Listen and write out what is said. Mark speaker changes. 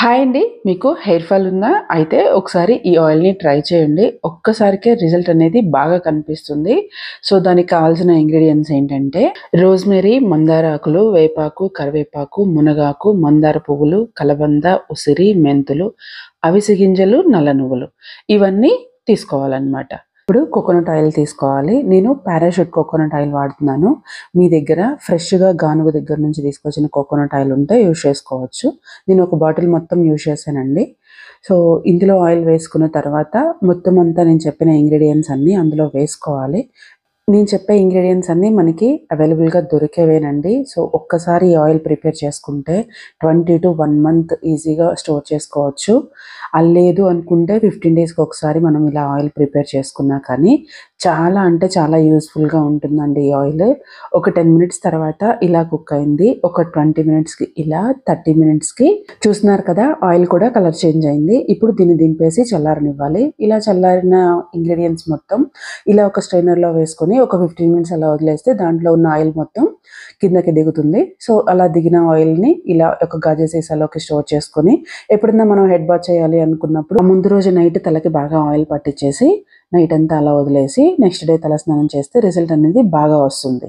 Speaker 1: Hi అండి. మీకు hair fall ఉందా? అయితే ఒకసారి ఈ ఆయిల్‌ని ట్రై చేయండి. ఒక్కసారికే రిజల్ట్ అనేది బాగా కనిపిస్తుంది. సో, దానికి కావాల్సిన ఇంగ్రీడియెంట్స్ ఏంటంటే రోజ్‌మెరీ, మందార ఆకులు, వేపాకు, కరివేపాకు, మునగాకు, మందార పువ్వులు, కలబంద, ఉసిరి, మెంతులు, అవిసె గింజలు, నల్ల నువ్వులు ఇవన్నీ తీసుకోవాలన్నమాట. ఇప్పుడు కోకోనట్ ఆయిల్ తీసుకోవాలి. నేను పారాషూట్ కోకోనట్ ఆయిల్ వాడుతున్నాను. మీ దగ్గర ఫ్రెష్‌గా గానుగ దగ్గర నుంచి తీసుకొచ్చిన కోకోనట్ ఆయిల్ ఉంటే యూజ్ చేసుకోవచ్చు. నేను ఒక బాటిల్ మొత్తం యూజ్ చేశానండి. సో, ఇందులో ఆయిల్ వేసుకున్న తర్వాత మొత్తం అంతా నేను చెప్పిన ఇంగ్రీడియెంట్స్ అన్నీ అందులో వేసుకోవాలి. నేను చెప్పే ఇంగ్రీడియెంట్స్ అన్నీ మనకి అవైలబుల్‌గా దొరికేవేనండి. సో, ఒక్కసారి ఈ ఆయిల్ ప్రిపేర్ చేసుకుంటే 20-1 మంత్ ఈజీగా స్టోర్ చేసుకోవచ్చు. లేదు అనుకుంటే 15 డేస్‌కి ఒకసారి మనం ఇలా ఆయిల్ ప్రిపేర్ చేసుకున్నా కానీ చాలా అంటే చాలా యూజ్‌ఫుల్‌గా ఉంటుందండి ఈ ఆయిల్. ఒక 10 మినిట్స్ తర్వాత ఇలా కుక్ అయింది. ఒక 20 మినిట్స్‌కి ఇలా, 30 మినిట్స్‌కి చూస్తున్నారు కదా! ఆయిల్ కూడా కలర్ చేంజ్ అయింది. ఇప్పుడు దీన్ని దింపేసి చల్లారనివ్వాలి. ఇలా చల్లారిన ఇంగ్రీడియెంట్స్ మొత్తం ఇలా ఒక స్ట్రైనర్‌లో వేసుకొని ఒక 15 మినిట్స్ అలా వదిలేస్తే దాంట్లో ఉన్న ఆయిల్ మొత్తం కిందకి దిగుతుంది. సో, అలా దిగిన ఆయిల్‌ని ఇలా ఒక గాజు సీసాలోకి స్టోర్ చేసుకొని ఎప్పుడన్నా మనం హెడ్ బాత్ చేయాలి అనుకున్నప్పుడు ఆ ముందు రోజు నైట్ తలకి బాగా ఆయిల్ పట్టించేసి నైట్ అంతా అలా వదిలేసి నెక్స్ట్ డే తలస్నానం చేస్తే రిజల్ట్ అనేది బాగా వస్తుంది.